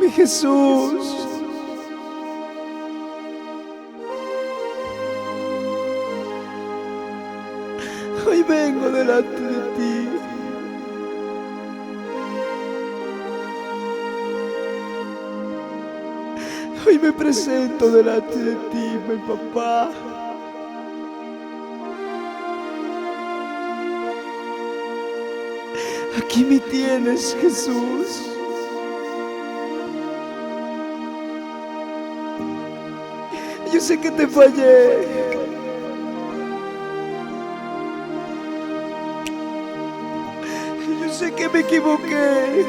Mi Jesús, hoy vengo delante de ti. Hoy me presento delante de ti, mi papá. Aquí me tienes, Jesús. Yo sé que te fallé. Yo sé que me equivoqué.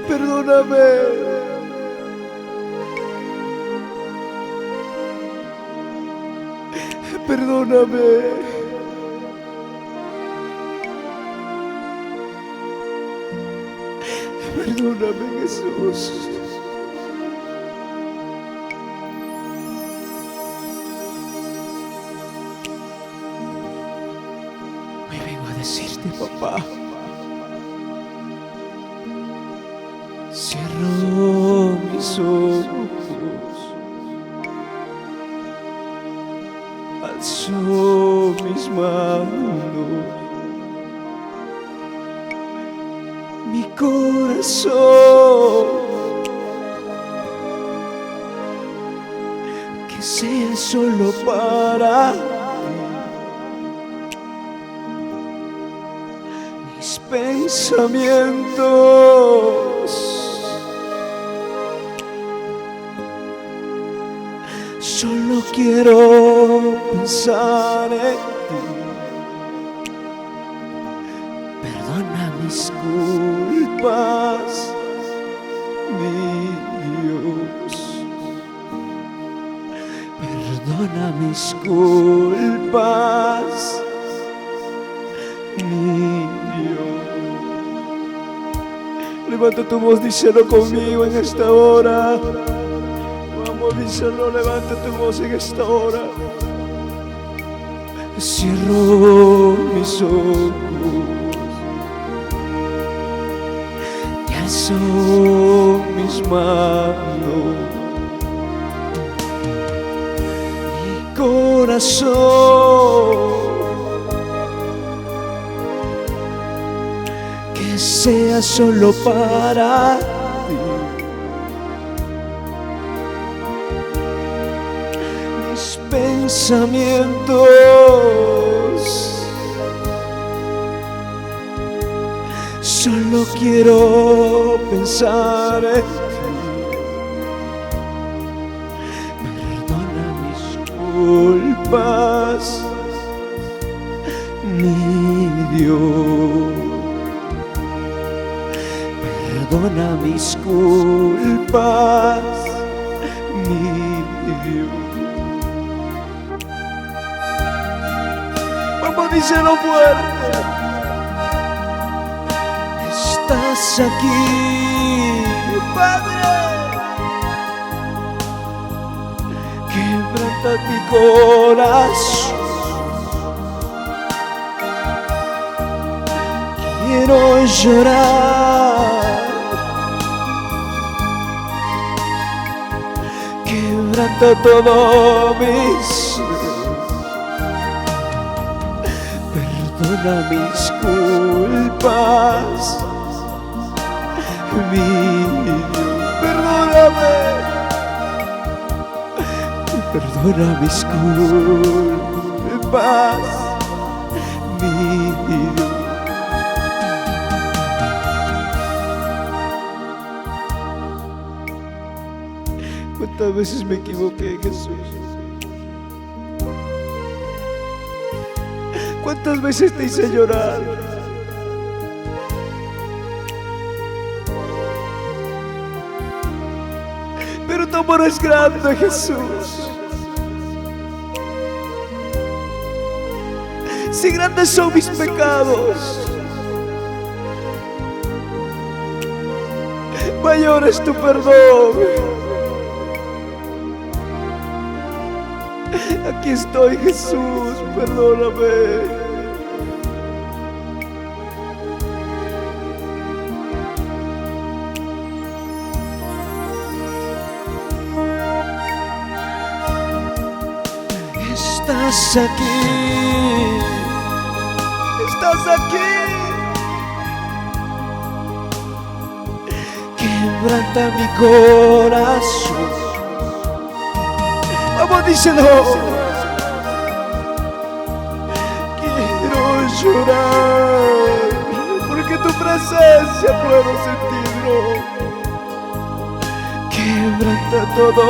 Perdóname. Perdóname. Perdóname, Jesús. Hoy vengo a decirte, papá. Cierro mis ojos, alzo mis manos, mi corazón, que sea solo para ti. Mis pensamientos solo quiero pensar en ti. Perdona mis culpas, mi Dios. Perdona mis culpas, mi Dios. Levanta tu voz, díselo conmigo en esta hora. Díselo, levanta tu voz en esta hora. Cierro mis ojos y alzo mis manos, mi corazón, que sea solo para ti. Pensamientos solo quiero pensar en ti. Perdona mis culpas, mi Dios. Perdona mis culpas, mi Dios. Díselo fuerte. Estás aquí, Padre. Quebranta mi corazón. Quiero llorar. Quebranta todo mi ser. Perdona mis culpas, mi Dios. Perdóname. Perdona mis culpas, mi Dios. ¿Cuántas veces me equivoqué, Jesús? ¿Cuántas veces te hice llorar? Pero tu amor es grande, Jesús. Si grandes son mis pecados, mayor es tu perdón. Aquí estoy, Jesús, perdóname. Estás aquí, estás aquí. Quebranta mi corazón. Vamos, díselo. Quiero llorar, porque tu presencia puedo sentirlo. Quebranta todo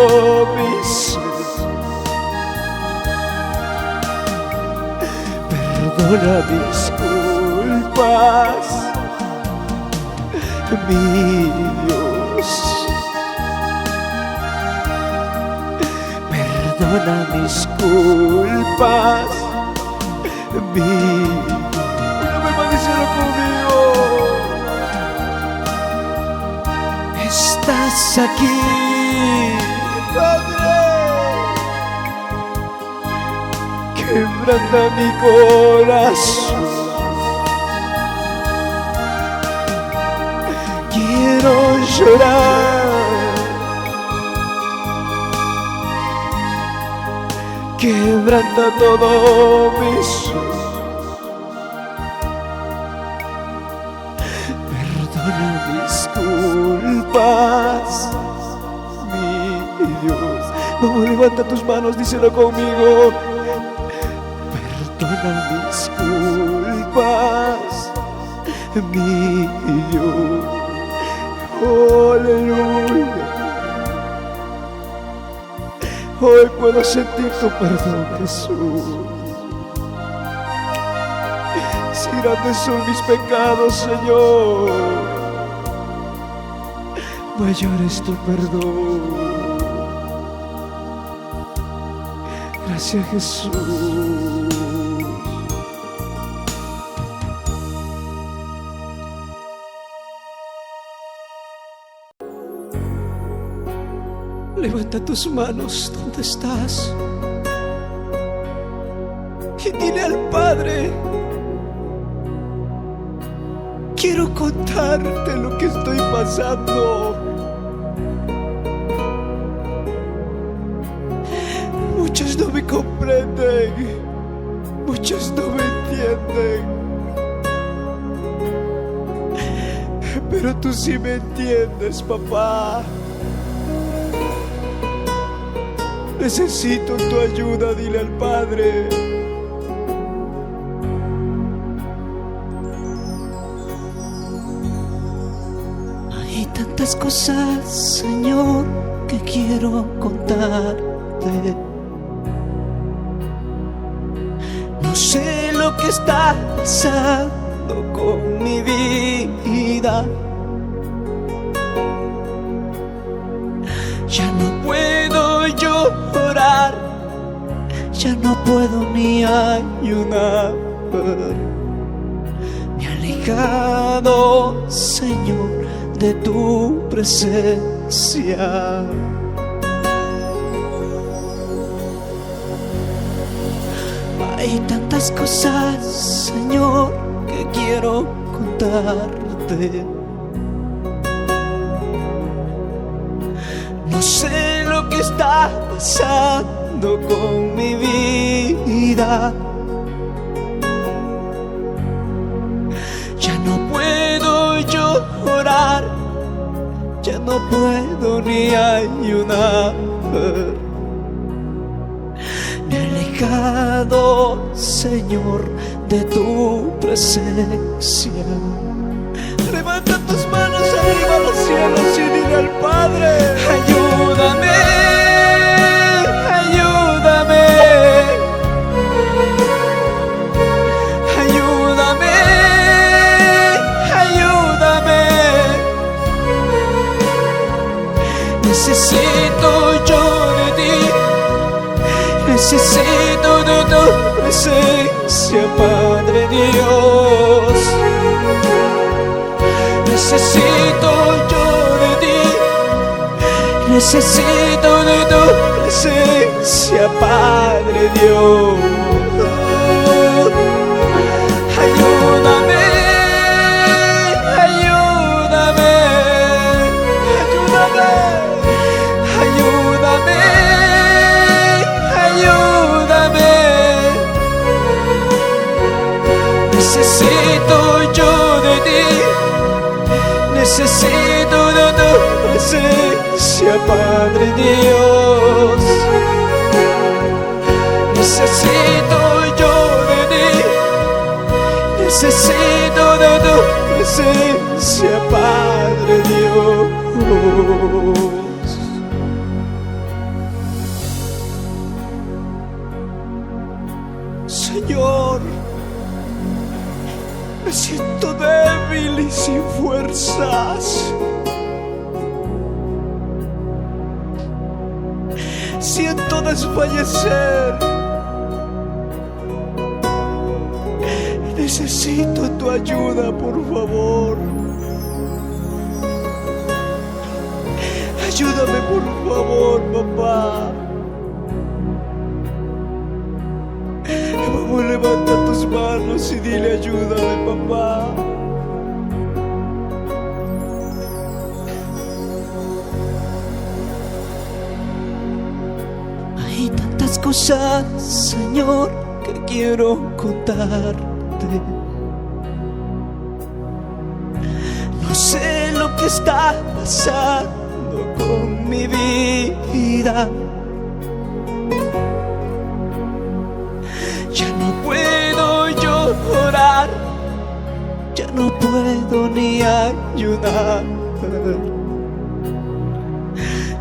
mi ser. Perdona mis culpas, mi Dios. Perdona mis culpas, mi Dios. Una vez más, díselo conmigo. Estás aquí, Padre. Quebranta mi corazón. Quiero llorar. Quebranta todo mi ser. Perdona mis culpas, mi Dios. Vamos, levanta tus manos, díselo conmigo. Perdona mis culpas, mi Dios. Oh, aleluya. Hoy puedo sentir tu perdón, Jesús. Si grandes son mis pecados, Señor, mayor es tu perdón. Gracias, Jesús. Levanta tus manos donde estás y dile al Padre: quiero contarte lo que estoy pasando. Muchos no me comprenden, muchos no me entienden, pero tú sí me entiendes, papá. Necesito tu ayuda, dile al Padre. Hay tantas cosas, Señor, que quiero contarte. No sé lo que está pasando con mi vida. Ya no puedo llorar, ya no puedo ni ayunar. Me he alejado, Señor, de tu presencia. Hay tantas cosas, Señor, que quiero contarte. No sé lo que está pasando con mi vida. Ya no puedo llorar, ya no puedo ni ayunar. Me he alejado, Señor, de tu presencia. Levanta tus manos arriba a los cielos y dile al Padre: ayúdame, ayúdame, ayúdame, ayúdame. Necesito yo de ti, necesito de tu presencia, Padre Dios. Necesito yo de ti, necesito de tu presencia, Padre Dios. Ayúdame, ayúdame, ayúdame, ayúdame, ayúdame. Necesito de tu presencia, Padre Dios. Necesito yo de ti. Necesito de tu presencia, Padre Dios. Señor, me siento débil y sin fuerzas. Siento desfallecer. Necesito tu ayuda, por favor. Ayúdame, por favor, papá. Vamos, levanta tus manos y dile: ayúdame, papá. Hay tantas cosas, Señor, que quiero contarte. No sé lo que está pasando con mi vida. Ya no puedo llorar, ya no puedo ni ayudar.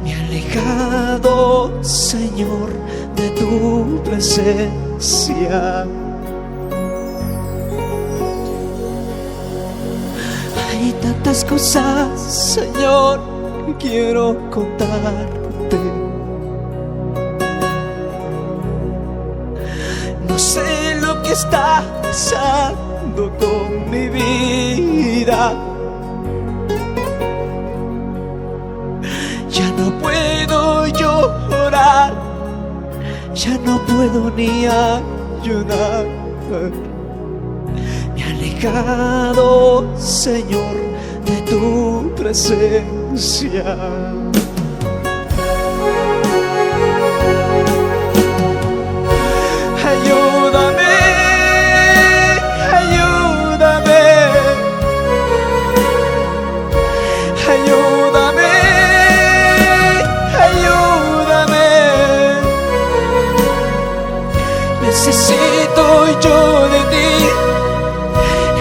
Me he alejado, Señor, de tu presencia. Hay tantas cosas, Señor, que quiero contarte. No sé lo que está pasando con mi vida. Ya no puedo llorar, ya no puedo ni ayudar. Me he alejado, Señor, de tu presencia. Ayúdame, ayúdame, ayúdame, ayúdame. Necesito yo de ti.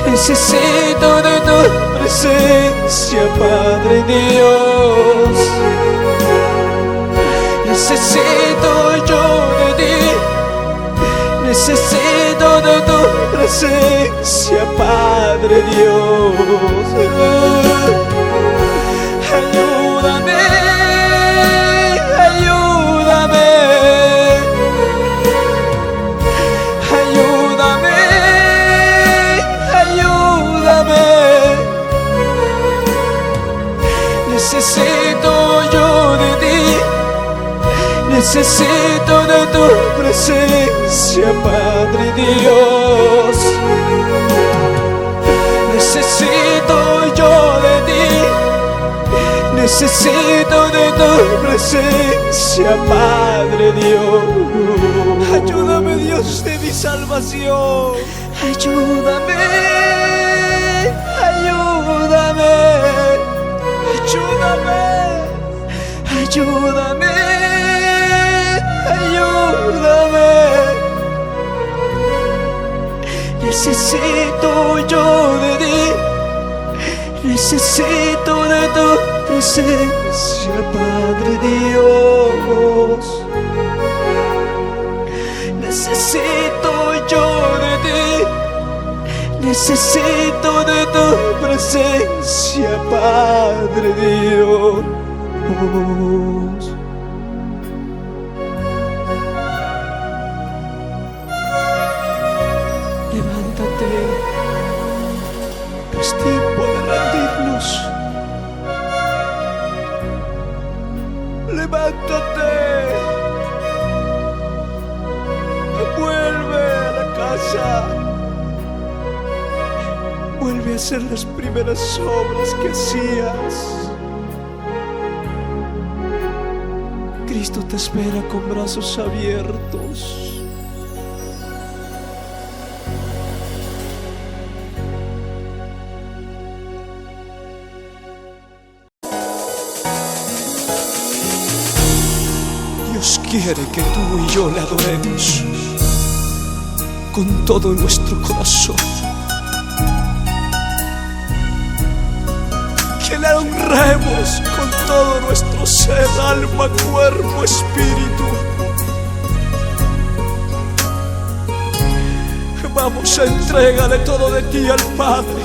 Necesito de tu presencia, Padre Dios. Necesito yo de ti. Necesito de tu presencia, Padre Dios. Ayúdame, ayúdame, ayúdame, ayúdame. Necesito yo de ti. Necesito de tu presencia, Padre Dios. Necesito yo de ti. Necesito de tu presencia, Padre Dios. Ayúdame, Dios de mi salvación. Ayúdame, ayúdame, ayúdame, ayúdame, ayúdame. Necesito yo de ti. Necesito de tu presencia, Padre Dios. Necesito yo de ti. Necesito de tu presencia, Padre Dios. Levántate, es tiempo de rendirnos. Levántate, vuelve a la casa, vuelve a hacer las primeras obras que hacías. Cristo te espera con brazos abiertos. quiere que tú y yo le adoremos con todo nuestro corazón, que le honremos con todo nuestro ser, alma, cuerpo, espíritu. Vamos, entrégale todo de ti al Padre.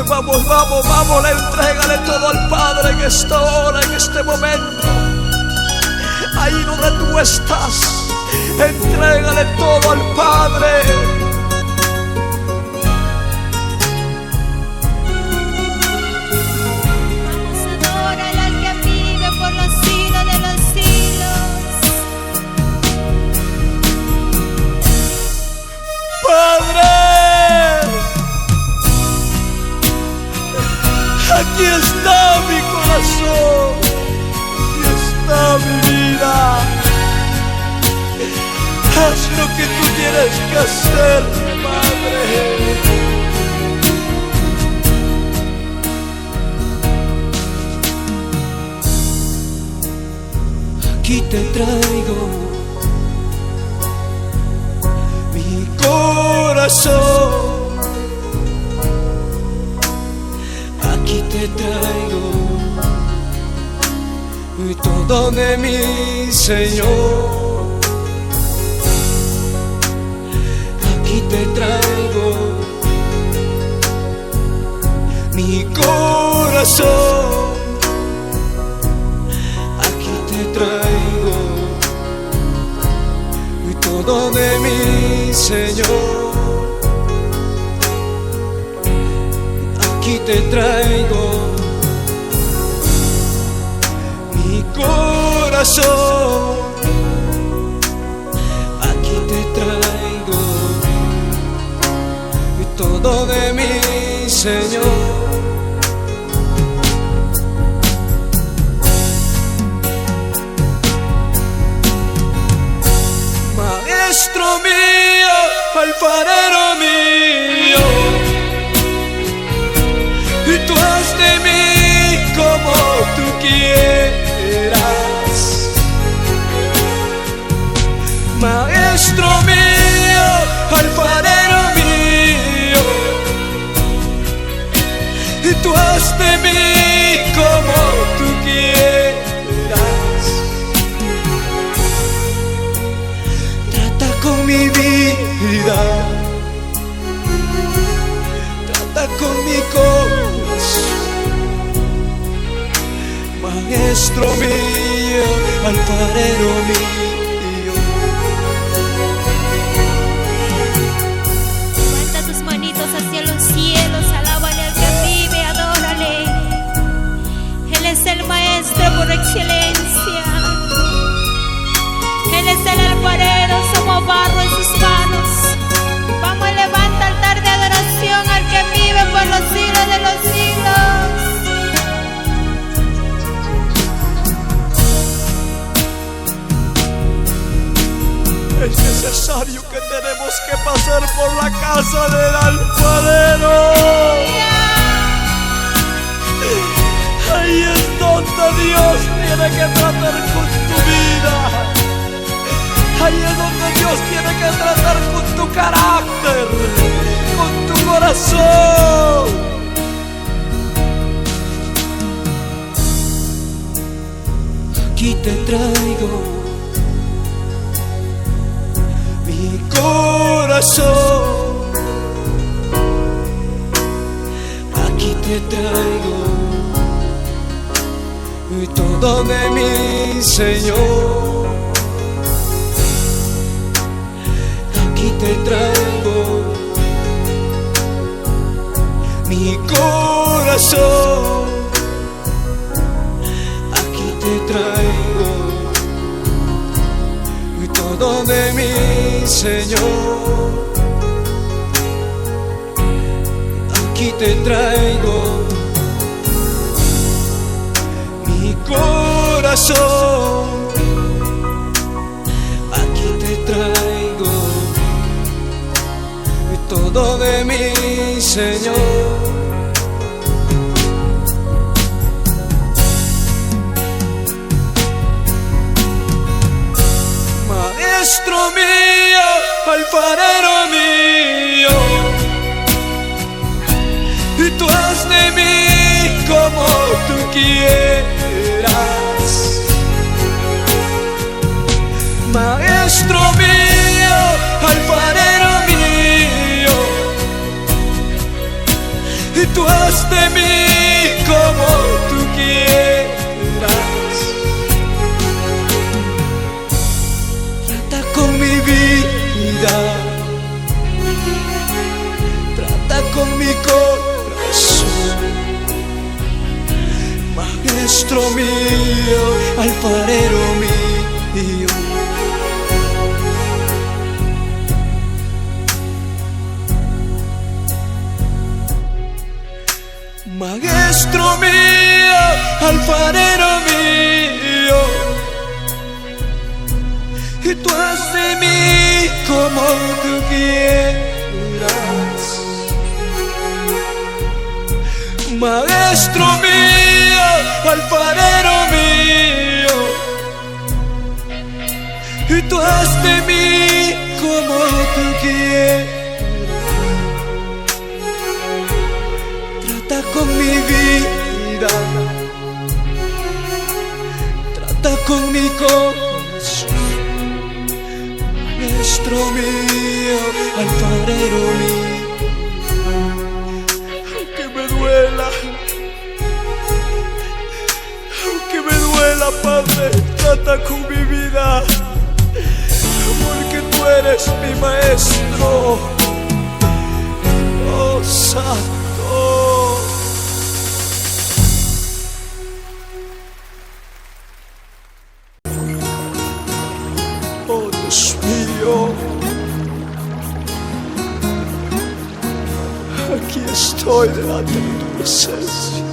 Vamos, vamos, vamos, entrégale todo al Padre en esta hora, en este momento. Ahí donde tú estás, entrégale todo al Padre. Aquí está mi corazón, aquí está mi vida. Haz lo que tú tienes que hacer, Padre. Aquí te traigo mi corazón. Aquí te traigo todo de mi Señor. Aquí te traigo mi corazón. Aquí te traigo todo de mi Señor. Aquí te traigo mi corazón. Aquí te traigo todo de mi Señor. Maestro mío, alfarero mío, y tú haz de mí como tú quieras. Maestro mío, alfarero mío, y tú haz de mí como tú quieras. Trata con mi vida, trata con mi corazón. Maestro mío, alfarero mío. Levanta tus manitos hacia los cielos, alábale al que vive, adórale. Él es el maestro por excelencia. Él es el alfarero, somos barro en sus manos. Vamos, levanta altar de adoración al que vive por los siglos de los siglos. Es necesario que tenemos que pasar por la casa del alfarero. Ahí es donde Dios tiene que tratar con tu vida. Ahí es donde Dios tiene que tratar con tu carácter, con tu corazón. Aquí te traigo mi corazón. Aquí te traigo todo de mi Señor. Aquí te traigo mi corazón. Aquí te traigo todo de mi Señor. Aquí te traigo mi corazón. Aquí te traigo todo de mi Señor. Maestro mío, alfarero mío, y tú haz de mí como tú quieras. Maestro mío, alfarero mío, y tú haz de mí como tú quieras. Trata con mi vida, trata con mi corazón. Maestro mío, alfarero mío, maestro mío, alfarero mío, y tú haz de mí como tú quieras. Maestro mío, alfarero mío, y tú haz de mí como tú quieras. Trata con mi vida, trata con mi corazón. Maestro mío, alfarero mío, aunque me duela, Padre, trata con mi vida, porque tú eres mi maestro. Oh, Santo. Oh, Dios mío, aquí estoy delante de tu presencia.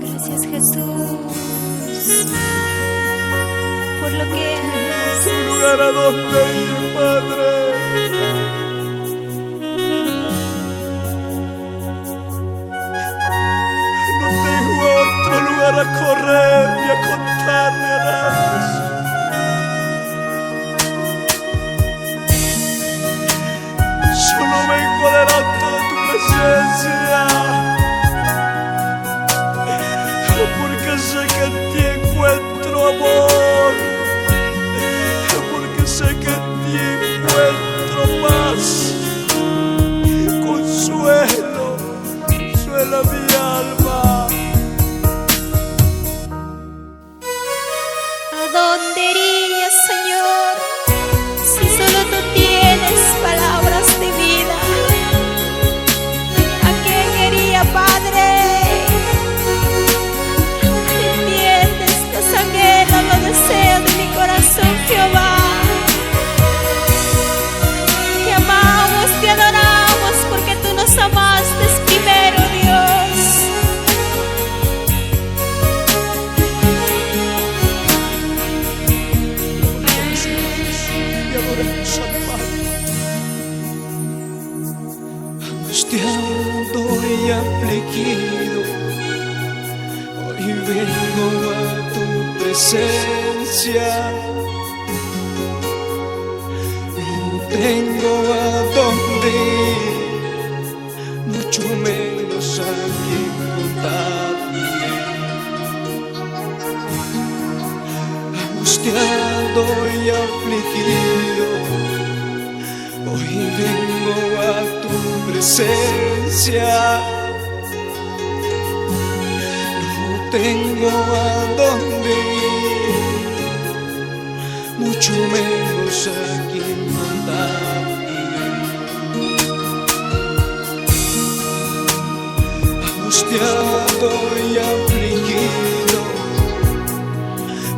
Gracias, Jesús, por lo que eres. Un lugar a donde ir, Padre. A correr y a contarle a nadie. Solo vengo delante de tu presencia, porque sé que en ti encuentro amor, porque sé que en ti encuentro paz, consuelo, consuela mi alma. ¿A dónde irías, Señor, si solo tú tienes palabras de vida? ¿A quién iría, Padre? ¿Entiendes los anhelos, los deseos de mi corazón, Jehová? Te amamos, te adoramos, porque tú nos amaste primero, Dios. Angustiado y afligido, hoy vengo a tu presencia. No tengo a dónde ir, mucho menos a quien contarme. Angustiado y afligido, hoy vengo a tu presencia. No tengo a dónde ir, mucho menos a quien mandarme. Angustiado y afligido,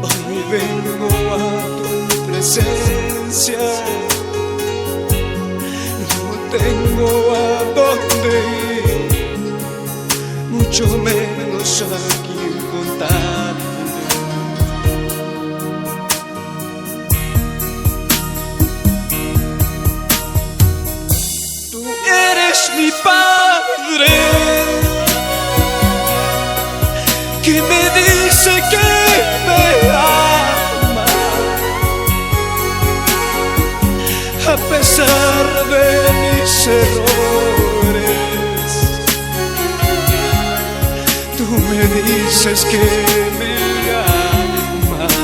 hoy vengo a tu presencia. Tengo a dónde ir, mucho menos a quien contarme. Tú eres mi Padre, que me dice que me ama, a pesar de mis errores. Tú me dices que me amas.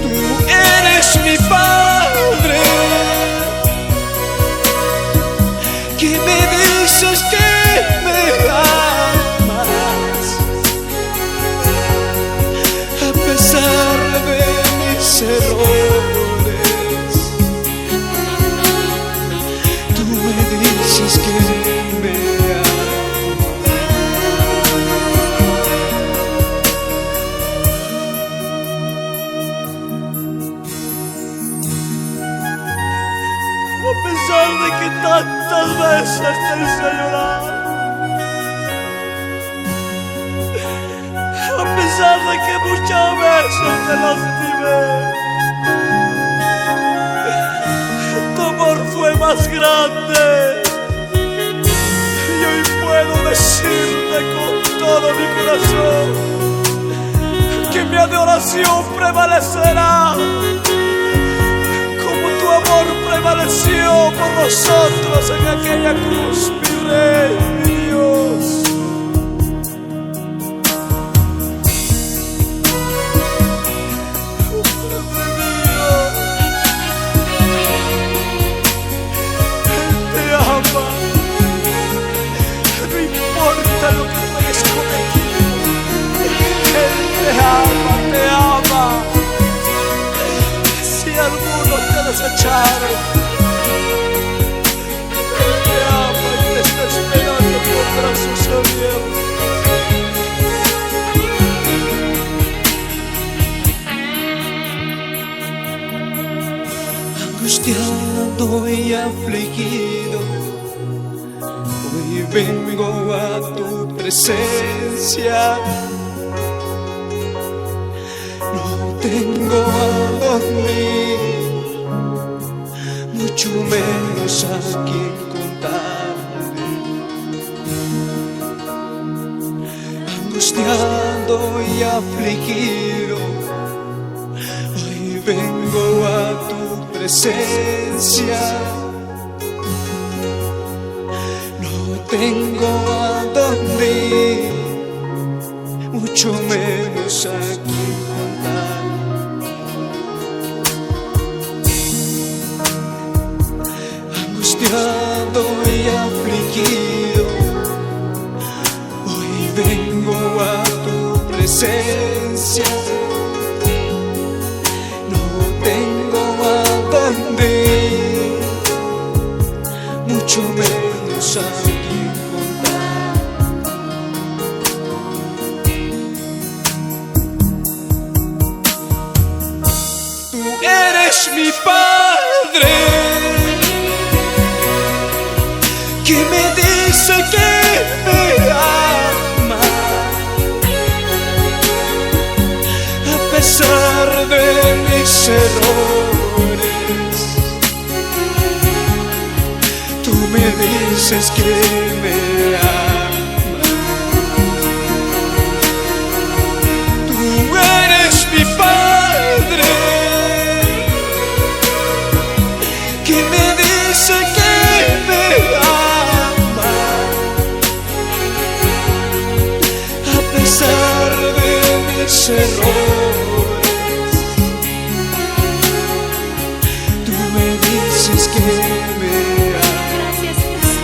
Tú eres mi padre, que me dices que me amas, a pesar de mis errores. Tú me dices que me a pesar de que tantas veces te hice llorar, a pesar de que muchas veces te lastimé, tu amor fue más grande. Y hoy puedo decirte con todo mi corazón que mi adoración prevalecerá, tu amor prevaleció por nosotros en aquella cruz, mi Rey, mi Dios. Padre mío, Él te ama, no importa lo que tú hayas cometido, Él te ama, te ama. Si algunos te desecharon, Él te ama y te está esperando con brazos abiertos. Angustiado y afligido, hoy vengo a tu presencia. No tengo a dónde ir, mucho menos a quien contarle. Angustiado y afligido, hoy vengo a tu presencia. No tengo a dónde ir, mucho menos a quien contar. Angustiado y afligido, hoy vengo a tu presencia. No tengo a dónde ir, mucho menos a quien contar. Tú eres mi Padre, que me dice que me ama, a pesar de mis errores. Tú me dices que me amas. Tú eres mi Padre, que me dice que me ama, a pesar de mis errores. Tú me dices que me amas. Gracias, Jesús.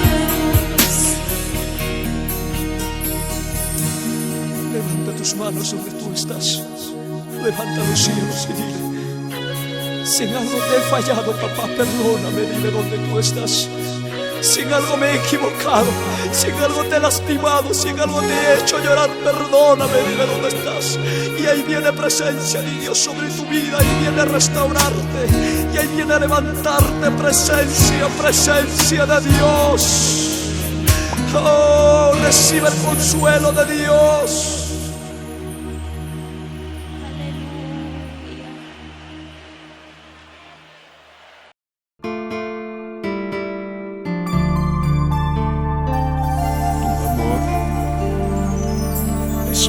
Levanta tus manos donde tú estás. Levanta los cielos y dile: si en algo te he fallado, papá, perdóname. Dile donde tú estás. Si en algo me he equivocado, si en algo te he lastimado, si en algo te he hecho llorar, perdóname. Dile dónde estás. Y ahí viene presencia de Dios sobre tu vida. Ahí viene a restaurarte. Y ahí viene a levantarte. Presencia, presencia de Dios. Oh, recibe el consuelo de Dios.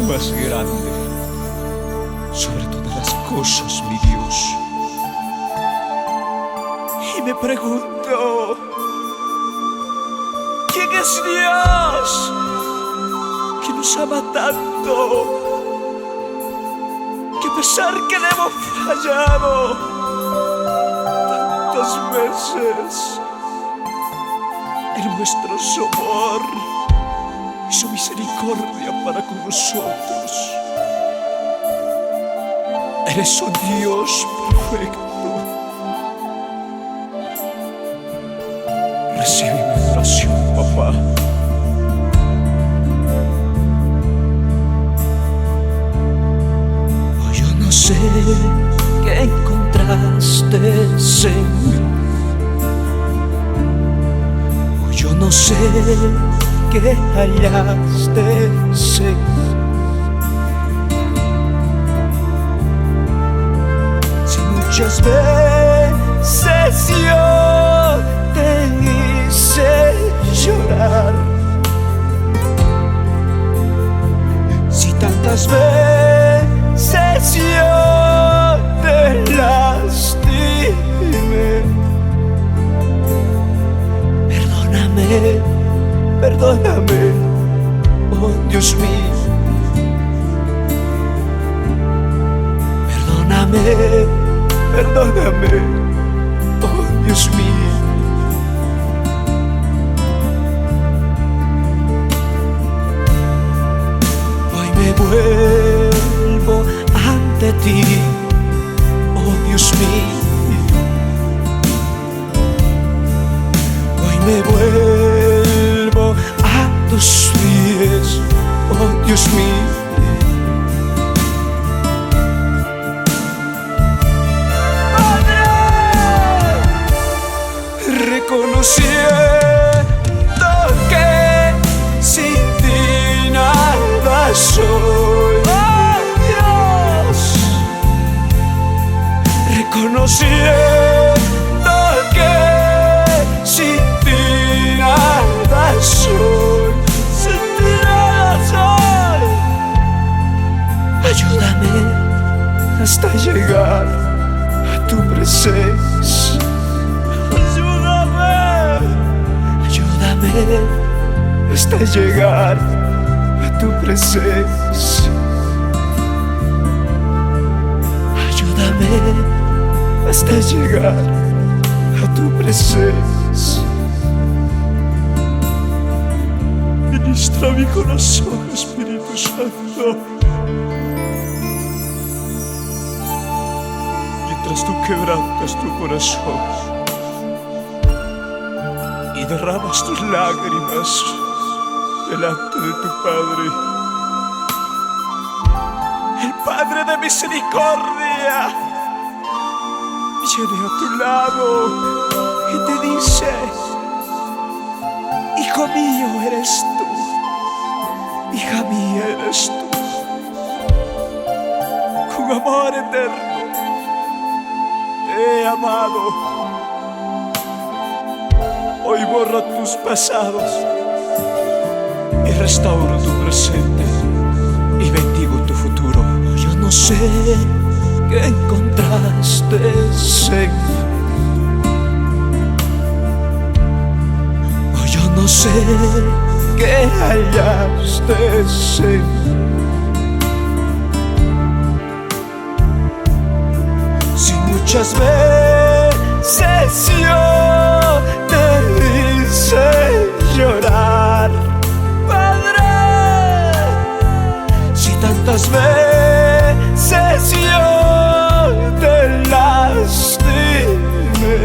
más grande sobre todas las cosas, mi Dios. Y me pregunto, ¿quién es Dios que nos ama tanto? Que a pesar que le hemos fallado tantas veces, Él muestra su amor y su misericordia para con nosotros. Eres un Dios perfecto. Recibe mi oración, papá. Oh, yo no sé qué encontraste en mí. Oh, yo no sé qué hallaste en mí. Si muchas veces yo te hice llorar, si tantas veces yo te lastimé, perdóname, perdóname, oh Dios mío, perdóname, perdóname, oh Dios mío. Vuelvo ante ti, oh Dios mío. Hoy me vuelvo a tus pies, oh Dios mío. Padre, reconociendo que sin ti nada soy. Oh Dios, reconociendo que sin ti nada soy, sin ti nada soy. Ayúdame hasta llegar a tu presencia. Ayúdame, ayúdame hasta llegar a tu presencia. Ayúdame hasta llegar a tu presencia. Ministra mi corazón, Espíritu Santo, mientras tú quebrantas tu corazón y derramas tus lágrimas delante de tu Padre, el Padre de misericordia, viene a tu lado y te dice: hijo mío eres tú, hija mía eres tú. Con amor eterno te he amado. Hoy borro tus pasados y restauro tu presente y bendigo tu futuro. Yo no sé qué encontraste en mí. Oh, yo no sé qué hallaste en mí. Si muchas veces yo te hice llorar, Padre, si tantas veces yo te lastimé,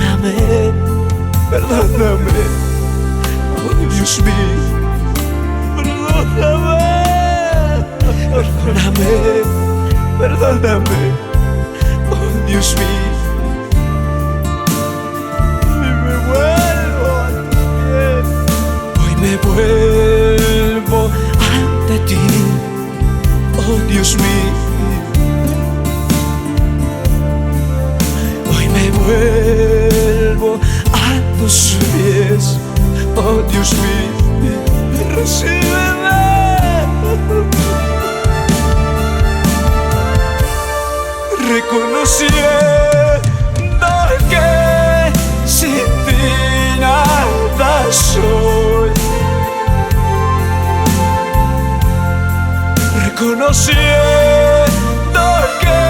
perdóname, perdóname, oh Dios mío, perdóname, perdóname, perdóname, oh Dios mío. Me vuelvo ante ti, oh Dios mío. Hoy me vuelvo a tus pies, oh Dios mío. reconociendo que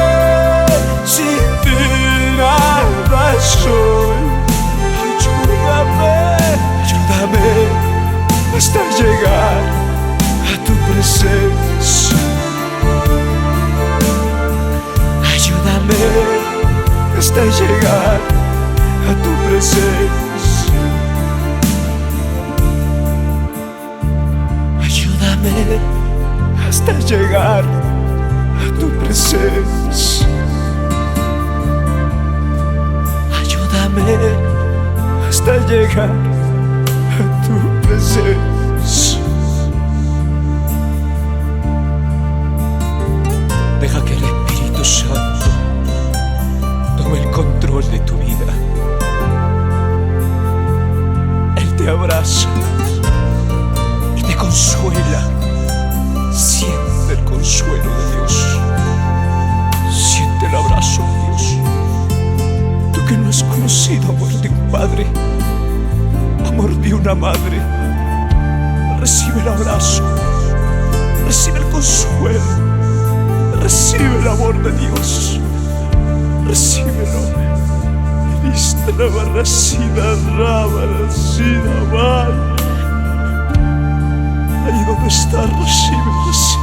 sin ti nada soy. Ayúdame, ayúdame hasta llegar a tu presencia. Ayúdame hasta llegar a tu presencia. Ayúdame hasta llegar a tu presencia. Ayúdame hasta llegar a tu presencia. Deja que el Espíritu Santo tome el control de tu vida. Él te abraza y te consuela. Siente el consuelo de Dios. Siente el abrazo de Dios. Tú que no has conocido amor de un padre, amor de una madre, recibe el abrazo, recibe el consuelo, recibe el amor de Dios. Recíbelo. Ministra barracida, rabaracida, mal. Ahí donde está, recibe.